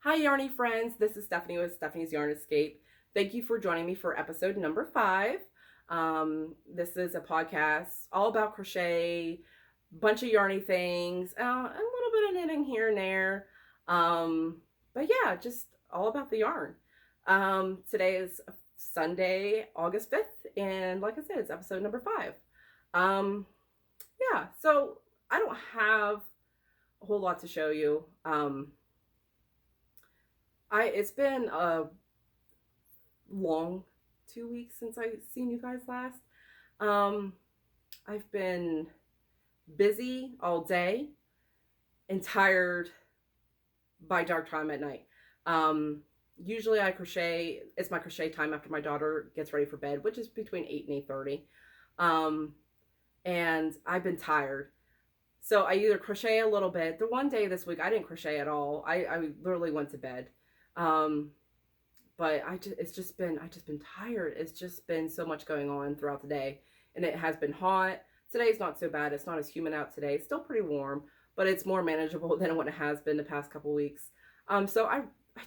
Hi, Yarny friends. This is Stephanie with Stephanie's Yarn Escape. Thank you for joining me for episode number 5. This is a podcast all about crochet, bunch of yarny things, a little bit of knitting here and there. But yeah, just all about the yarn. Today is Sunday, August 5th, and like I said, it's episode number 5. Yeah, so I don't have a whole lot to show you. It's been a long 2 weeks since I've seen you guys last. I've been busy all day and tired by dark time at night. Usually I crochet. It's my crochet time after my daughter gets ready for bed, which is between 8 and 8:30. And I've been tired. So I either crochet a little bit. The one day this week I didn't crochet at all. I literally went to bed. But I've just been tired. It's just been so much going on throughout the day, and it has been hot. Today's not so bad. It's not as humid out today. It's still pretty warm, but it's more manageable than what it has been the past couple weeks. So I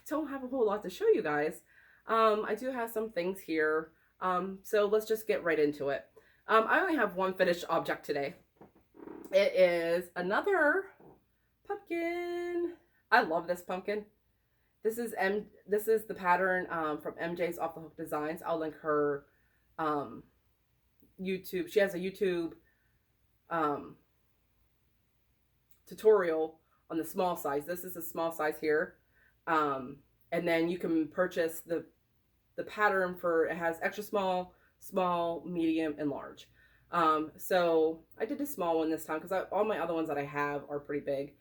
don't have a whole lot to show you guys. I do have some things here. So let's just get right into it. I only have one finished object today. It is another pumpkin. I love this pumpkin. This is the pattern from MJ's Off the Hook Designs. I'll link her YouTube. She has a YouTube tutorial on the small size. This is a small size here. And then you can purchase the pattern for, it has extra small, small, medium, and large. So I did a small one this time because all my other ones that I have are pretty big.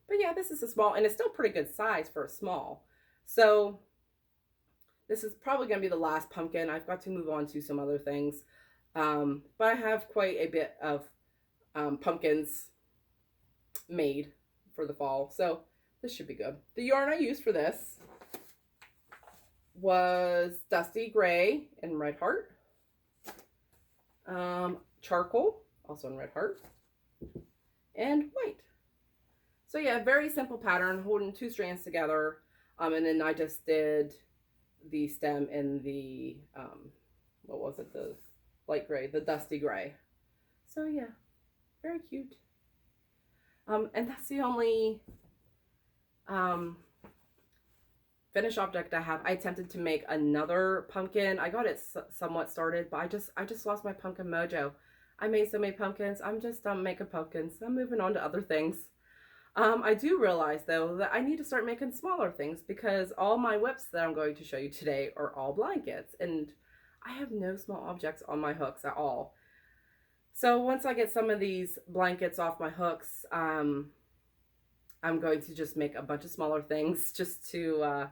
But yeah, this is a small, and it's still pretty good size for a small. So this is probably going to be the last pumpkin. I've got to move on to some other things. But I have quite a bit of pumpkins made for the fall. So this should be good. The yarn I used for this was Dusty Gray and Red Heart. Charcoal, also in Red Heart. And white. So yeah, very simple pattern, holding 2 strands together. And then I just did the stem in the, what was it? The light gray, the dusty gray. So yeah, very cute. And that's the only, finished object I have. I attempted to make another pumpkin. I got it somewhat started, but I just lost my pumpkin mojo. I made so many pumpkins. I'm just done making pumpkins. I'm moving on to other things. I do realize, though, that I need to start making smaller things because all my whips that I'm going to show you today are all blankets, and I have no small objects on my hooks at all. So once I get some of these blankets off my hooks, I'm going to just make a bunch of smaller things just to,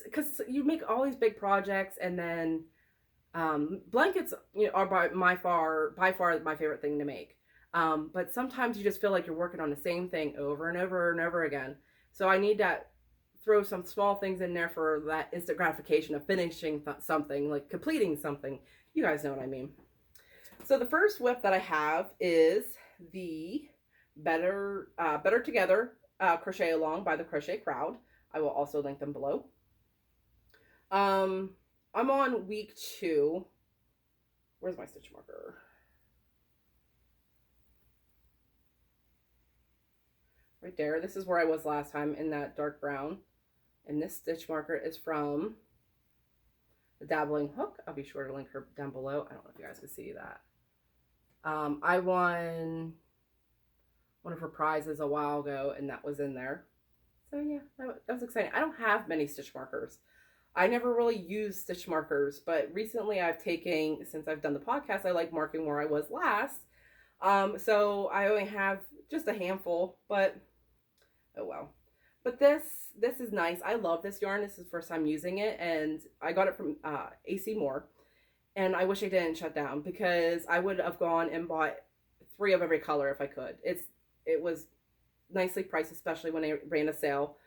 because you make all these big projects, and then blankets, are by far my favorite thing to make. But sometimes you just feel like you're working on the same thing over and over and over again. So I need to throw some small things in there for that instant gratification of finishing something, like completing something. You guys know what I mean. So the first whip that I have is the Better Together Crochet Along by the Crochet Crowd. I will also link them below. I'm on week 2. Where's my stitch marker? Right there. This is where I was last time in that dark brown. And this stitch marker is from the Dabbling Hook. I'll be sure to link her down below. I don't know if you guys can see that. I won one of her prizes a while ago, and that was in there. So yeah, that was exciting. I don't have many stitch markers. I never really used stitch markers, but recently I've taken, since I've done the podcast, I like marking where I was last. So I only have just a handful, but oh well. But this is nice. I love this yarn. This is the first time using it, and I got it from AC Moore. And I wish I didn't shut down because I would have gone and bought 3 of every color if I could. It was nicely priced, especially when I ran a sale.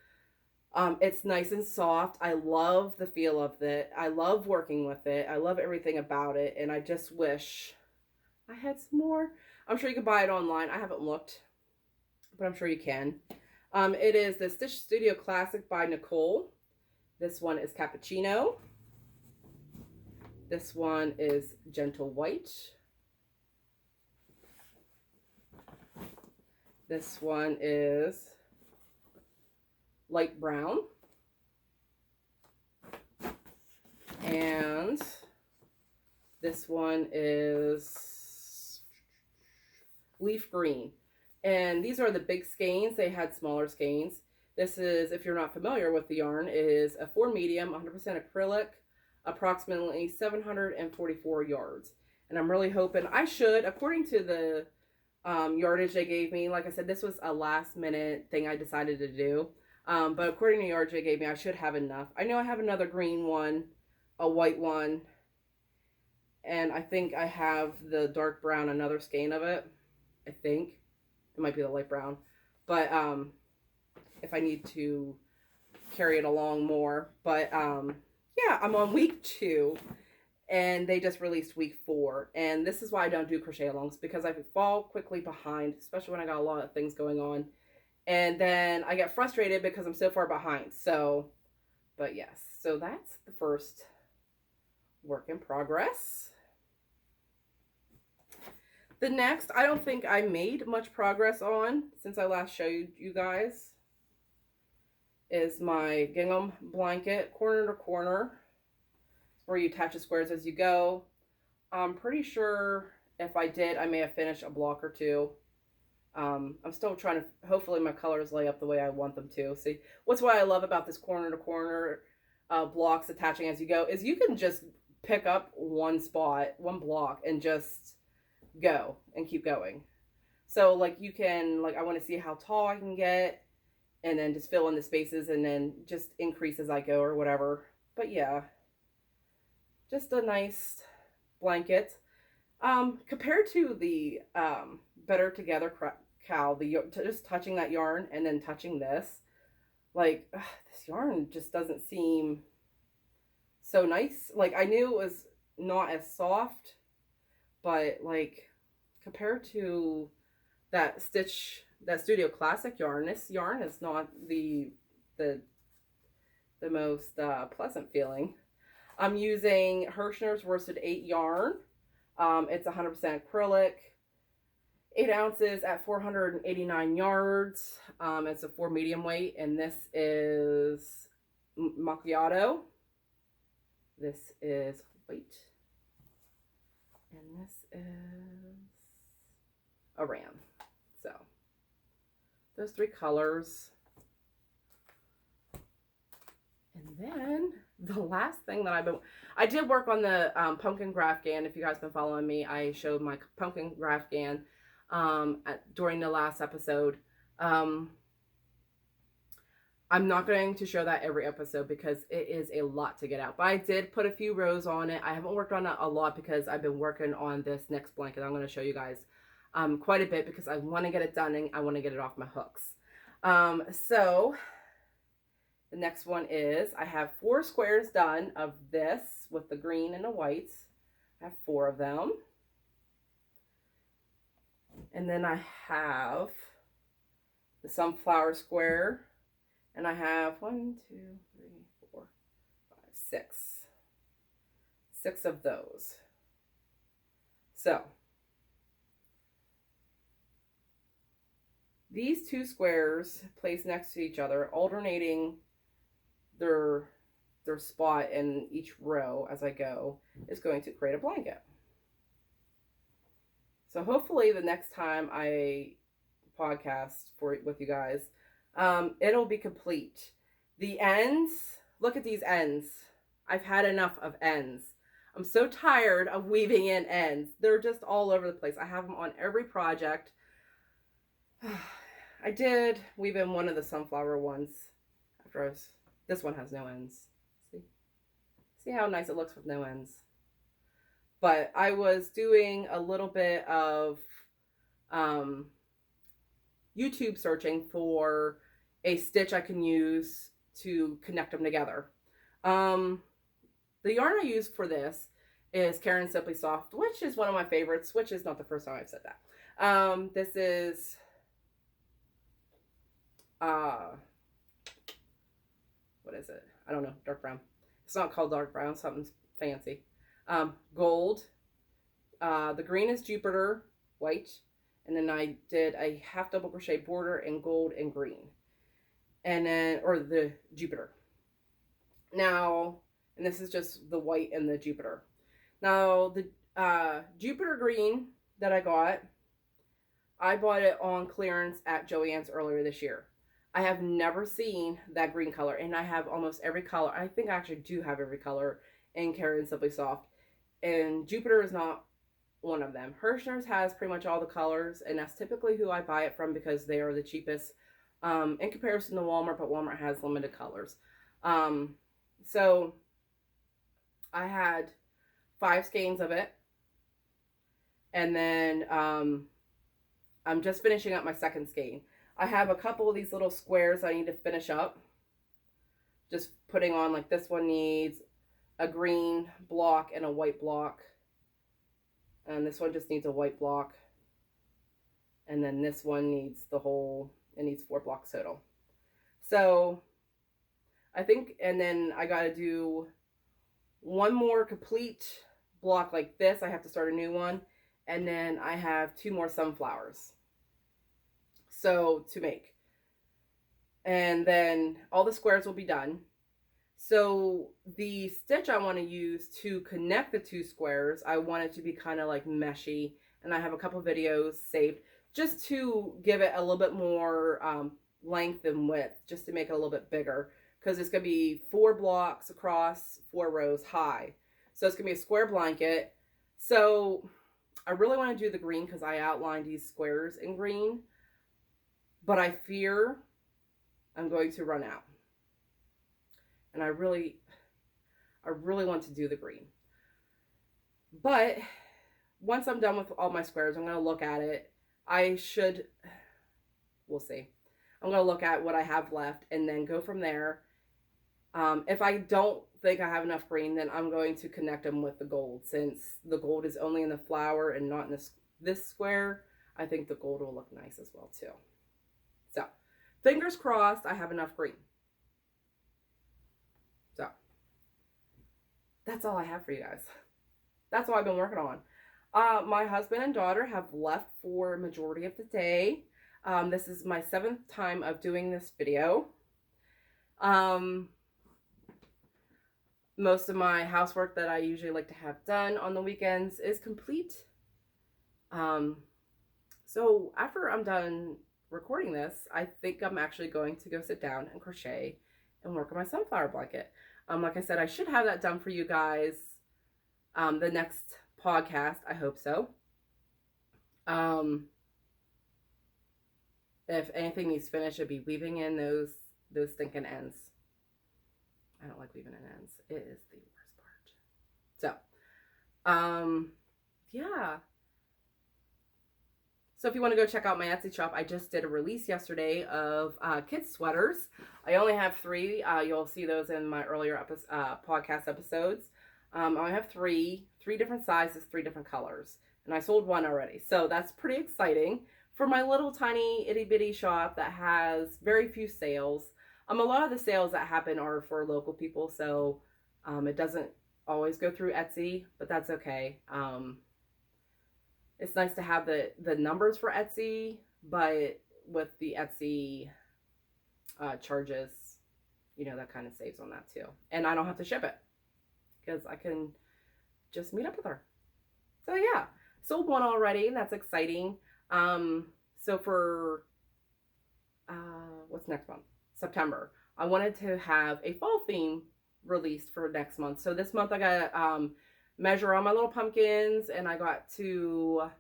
It's nice and soft. I love the feel of it. I love working with it. I love everything about it, and I just wish I had some more. I'm sure you can buy it online. I haven't looked, but I'm sure you can. It is the Stitch Studio Classic by Nicole. This one is Cappuccino. This one is Gentle White. This one is Light Brown. And this one is Leaf Green. And these are the big skeins. They had smaller skeins. This is, if you're not familiar with the yarn, is a 4 medium, 100% acrylic, approximately 744 yards. And I'm really hoping I should, according to the yardage they gave me, like I said, this was a last minute thing I decided to do. But according to the yardage they gave me, I should have enough. I know I have another green one, a white one, and I think I have the dark brown, another skein of it. I think it might be the light brown, but if I need to carry it along more. But yeah, I'm on week 2, and they just released week 4, and this is why I don't do crochet alongs, because I fall quickly behind, especially when I got a lot of things going on, and then I get frustrated because I'm so far behind. So, but yes, so that's the first work in progress. The next, I don't think I made much progress on since I last showed you guys, is my gingham blanket, corner to corner, where you attach the squares as you go. I'm pretty sure if I did, I may have finished a block or two. I'm still trying to, hopefully my colors lay up the way I want them to. See, what's what I love about this corner to corner blocks attaching as you go is you can just pick up one spot, one block, and just go and keep going. So like you can, like I want to see how tall I can get, and then just fill in the spaces and then just increase as I go or whatever. But yeah, just a nice blanket. Compared to the Better Together cowl, just touching that yarn and then touching this, like this yarn just doesn't seem so nice. Like I knew it was not as soft, but like compared to that Studio Classic yarn, this yarn is not the most pleasant feeling. I'm using Hirschner's Worsted 8 yarn. It's 100% acrylic, 8 ounces at 489 yards. It's a 4 medium weight, and this is macchiato. This is white, and this is Aran. So those 3 colors. And then the last thing that I did work on the pumpkin Grafgan. If you guys been following me, I showed my pumpkin Grafgan during the last episode. I'm not going to show that every episode because it is a lot to get out. But I did put a few rows on it. I haven't worked on it a lot because I've been working on this next blanket. I'm going to show you guys quite a bit because I want to get it done and I want to get it off my hooks. So the next one is, I have 4 squares done of this with the green and the white. I have 4 of them. And then I have the sunflower square. And I have 1, 2, 3, 4, 5, 6. 6 of those. So these 2 squares placed next to each other, alternating their spot in each row as I go, is going to create a blanket. So hopefully the next time I podcast with you guys, it'll be complete. The ends, look at these ends. I've had enough of ends. I'm so tired of weaving in ends. They're just all over the place. I have them on every project. I did weave in one of the sunflower ones after I was, this one has no ends. See how nice it looks with no ends. But I was doing a little bit of YouTube searching for a stitch I can use to connect them together. The yarn I use for this is Karen Simply Soft, which is one of my favorites, which is not the first time I've said that. This is uh, what is it? I don't know, dark brown. It's not called dark brown, something fancy. Gold. The green is Jupiter, white. And then I did a half double crochet border in gold and green. And then, or the Jupiter. Now, and this is just the white and the Jupiter. Now, the Jupiter green that I bought it on clearance at Joann's earlier this year. I have never seen that green color, and I have almost every color. I think I actually do have every color in Karen Simply Soft, and Jupiter is not one of them. Hirschner's has pretty much all the colors, and that's typically who I buy it from because they are the cheapest in comparison to Walmart, but Walmart has limited colors. So I had 5 skeins of it, and then I'm just finishing up my second skein. I have a couple of these little squares I need to finish up. Just putting on, like this one needs a green block and a white block. And this one just needs a white block. And then this one needs it needs 4 blocks total. So I think, and then I got to do one more complete block like this. I have to start a new one. And then I have 2 more sunflowers. So to make, and then all the squares will be done. So the stitch I want to use to connect the 2 squares, I want it to be kind of like meshy, and I have a couple videos saved just to give it a little bit more length and width, just to make it a little bit bigger, because it's going to be 4 blocks across 4 rows high. So it's going to be a square blanket. So I really want to do the green because I outlined these squares in green. But I fear I'm going to run out. And I really want to do the green. But once I'm done with all my squares, I'm going to look at it. We'll see. I'm going to look at what I have left and then go from there. If I don't think I have enough green, then I'm going to connect them with the gold. Since the gold is only in the flower and not in this square, I think the gold will look nice as well too. So, fingers crossed I have enough green. So, that's all I have for you guys. That's all I've been working on. My husband and daughter have left for a majority of the day. This is my 7th time of doing this video. Most of my housework that I usually like to have done on the weekends is complete. So after I'm done recording this, I think I'm actually going to go sit down and crochet and work on my sunflower blanket. Like I said, I should have that done for you guys the next podcast. I hope so. If anything needs finished, it'd be weaving in those stinking ends. I don't like weaving in ends. It is the worst part. So, yeah. So if you want to go check out my Etsy shop, I just did a release yesterday of kids sweaters. I only have 3. You'll see those in my earlier podcast episodes. I only have 3 different sizes, 3 different colors. And I sold 1 already. So that's pretty exciting. For my little tiny itty bitty shop that has very few sales. A lot of the sales that happen are for local people. So it doesn't always go through Etsy, but that's okay. It's nice to have the numbers for Etsy, but with the Etsy charges, that kind of saves on that too. And I don't have to ship it because I can just meet up with her. So yeah, sold 1 already, and that's exciting. So for what's next month? September. I wanted to have a fall theme released for next month. So this month I got measure all my little pumpkins, and I got to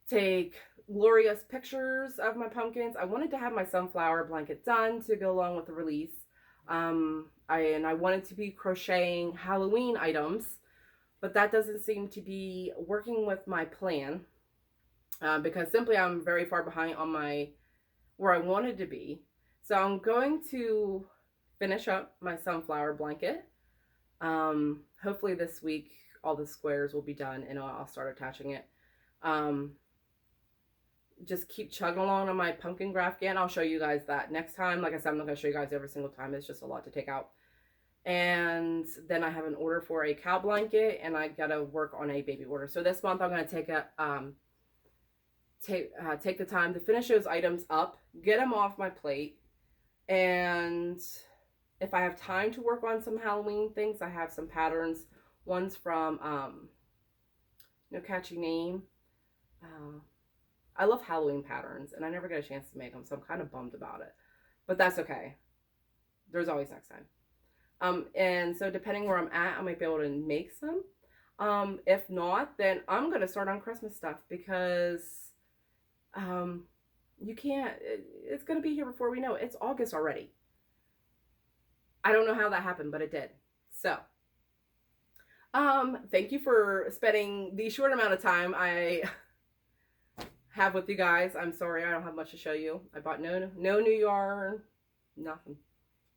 take glorious pictures of my pumpkins. I wanted to have my sunflower blanket done to go along with the release. I wanted to be crocheting Halloween items, but that doesn't seem to be working with my plan because simply I'm very far behind on where I wanted to be. So I'm going to finish up my sunflower blanket. Hopefully this week all the squares will be done and I'll start attaching it. just keep chugging along on my pumpkin graph again. I'll show you guys that next time. Like I said, I'm not going to show you guys every single time. It's just a lot to take out. And then I have an order for a cow blanket, and I got to work on a baby order. So this month I'm going to take the time to finish those items up, get them off my plate. And if I have time to work on some Halloween things, I have some patterns. One's from no catchy name. I love Halloween patterns, and I never get a chance to make them, so I'm kind of bummed about it. But that's okay. There's always next time. And so depending where I'm at, I might be able to make some. If not, then I'm going to start on Christmas stuff, because you can't, it's going to be here before we know it. It's August already. I don't know how that happened, but it did. So, thank you for spending the short amount of time I have with you guys. I'm sorry I don't have much to show you. I bought no new yarn, nothing.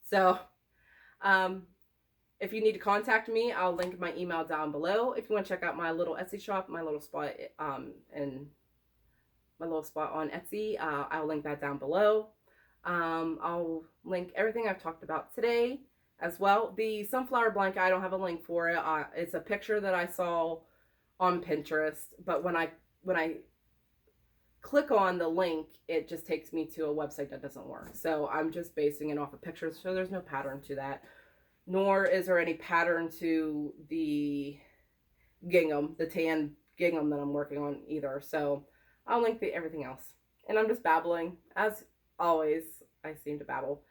So, if you need to contact me, I'll link my email down below. If you want to check out my little Etsy shop, my little spot, and my little spot on Etsy, I'll link that down below. I'll link everything I've talked about today as well. The sunflower blanket, I don't have a link for it. It's a picture that I saw on Pinterest, but when I click on the link, it just takes me to a website that doesn't work. So I'm just basing it off of pictures, so there's no pattern to that. Nor is there any pattern to the gingham, the tan gingham that I'm working on either. So I'll link everything else. And I'm just babbling. As always, I seem to babble.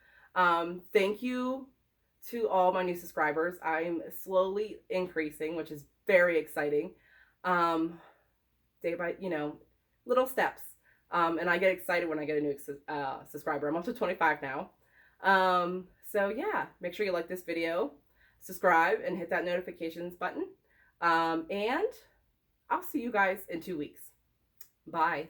Thank you to all my new subscribers. I'm slowly increasing, which is very exciting. Day by, little steps. And I get excited when I get a new subscriber. I'm up to 25 now. So yeah, make sure you like this video, subscribe, and hit that notifications button. And I'll see you guys in 2 weeks. Bye.